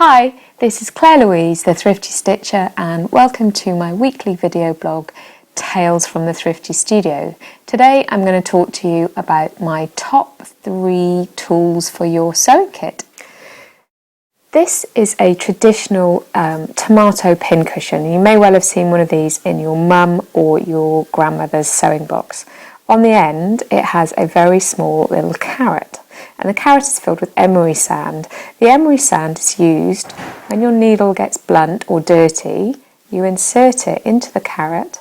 Hi, this is Claire Louise, the Thrifty Stitcher, and welcome to my weekly video blog, Tales from the Thrifty Studio. Today I'm going to talk to you about my top 3 tools for your sewing kit. This is a traditional tomato pin cushion. You may well have seen one of these in your mum or your grandmother's sewing box. On the end it has a very small little carrot. And the carrot is filled with emery sand. The emery sand is used when your needle gets blunt or dirty. You insert it into the carrot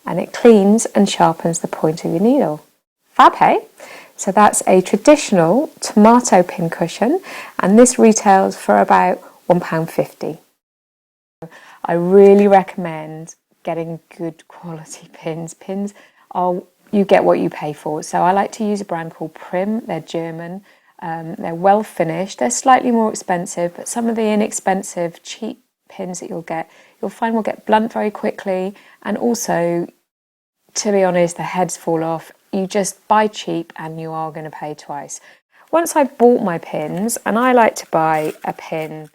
and it cleans and sharpens the point of your needle. Fab, hey? So that's a traditional tomato pin cushion, and this retails for about £1.50. I really recommend getting good quality pins. Pins are, you get what you pay for. So I like to use a brand called Prim. They're German. They're well finished. They're slightly more expensive, but some of the inexpensive, cheap pins that you'll find will get blunt very quickly. And also, to be honest, the heads fall off. You just buy cheap and you are going to pay twice. Once I've bought my pins, and I like to buy a pin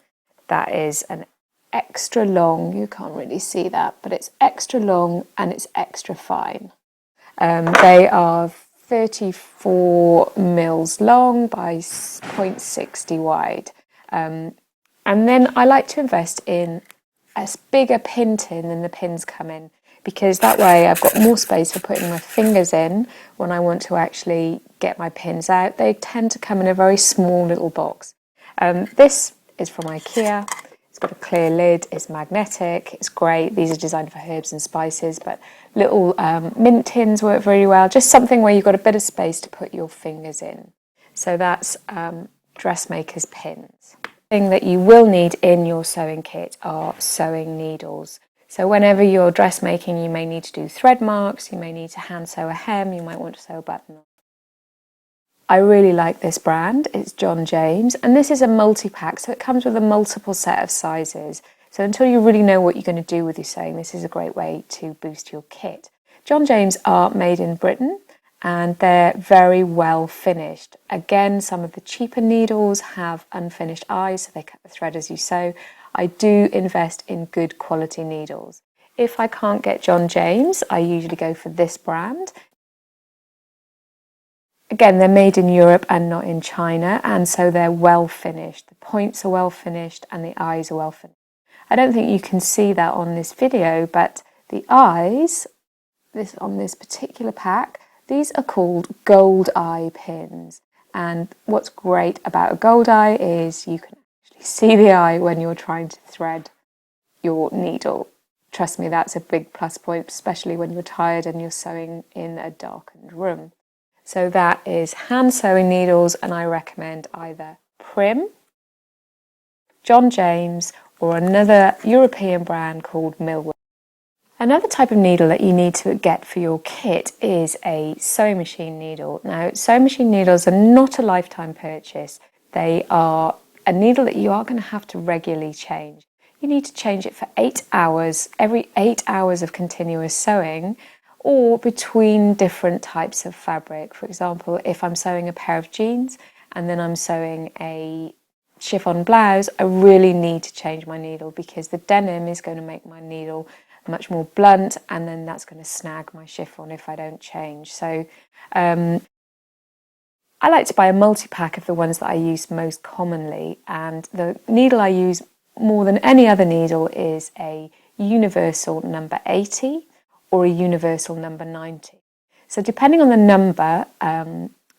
that is an extra long, you can't really see that, but it's extra long and it's extra fine. They are 34 mils long by 0.60 wide. And then I like to invest in a bigger pin tin than the pins come in, because that way I've got more space for putting my fingers in when I want to actually get my pins out. They tend to come in a very small little box. This is from IKEA. It's got a clear lid, it's magnetic, it's great. These are designed for herbs and spices, but little mint tins work very well. Just something where you've got a bit of space to put your fingers in. So that's dressmaker's pins. The thing that you will need in your sewing kit are sewing needles. So whenever you're dressmaking, you may need to do thread marks, you may need to hand sew a hem, you might want to sew a button. I really like this brand. It's John James, and this is a multi-pack, so it comes with a multiple set of sizes. So until you really know what you're going to do with your sewing, this is a great way to boost your kit. John James are made in Britain and they're very well finished. Again, some of the cheaper needles have unfinished eyes, so they cut the thread as you sew. I do invest in good quality needles. If I can't get John James, I usually go for this brand. Again, they're made in Europe and not in China, and so they're well finished. The points are well finished and the eyes are well finished. I don't think you can see that on this video, but the eyes, on this particular pack, these are called gold eye pins. And what's great about a gold eye is you can actually see the eye when you're trying to thread your needle. Trust me, that's a big plus point, especially when you're tired and you're sewing in a darkened room. So that is hand sewing needles, and I recommend either Prim, John James, or another European brand called Millwood. Another type of needle that you need to get for your kit is a sewing machine needle. Now, sewing machine needles are not a lifetime purchase. They are a needle that you are going to have to regularly change. You need to change it for 8 hours, every 8 hours of continuous sewing, or between different types of fabric. For example, if I'm sewing a pair of jeans and then I'm sewing a chiffon blouse, I really need to change my needle because the denim is going to make my needle much more blunt, and then that's going to snag my chiffon if I don't change. So I like to buy a multi-pack of the ones that I use most commonly, and the needle I use more than any other needle is a universal number 80 or a universal number 90. So depending on the number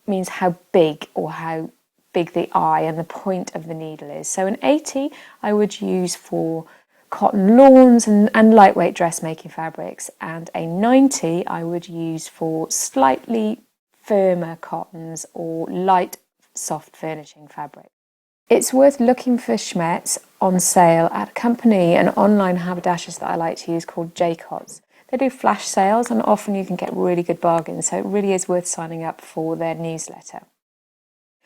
means how big the eye and the point of the needle is. So an 80 I would use for cotton lawns and lightweight dressmaking fabrics, and a 90 I would use for slightly firmer cottons or light soft furnishing fabric. It's worth looking for Schmetz on sale at a company, an online haberdashers that I like to use called Jacot's. They do flash sales and often you can get really good bargains, so it really is worth signing up for their newsletter.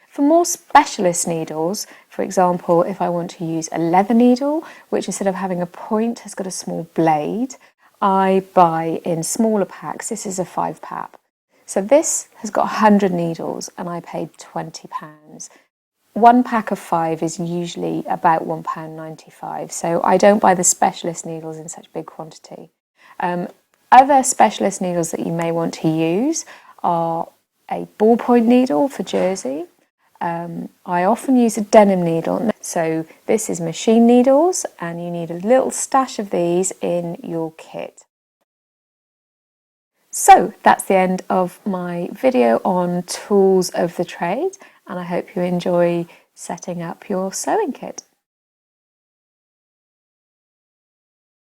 For more specialist needles, for example, if I want to use a leather needle, which instead of having a point has got a small blade, I buy in smaller packs. This is a 5-pack. So this has got 100 needles and I paid £20. one pack of 5 is usually about £1.95, so I don't buy the specialist needles in such big quantity. Other specialist needles that you may want to use are a ballpoint needle for jersey. I often use a denim needle, so this is machine needles, and you need a little stash of these in your kit. So that's the end of my video on tools of the trade, and I hope you enjoy setting up your sewing kit.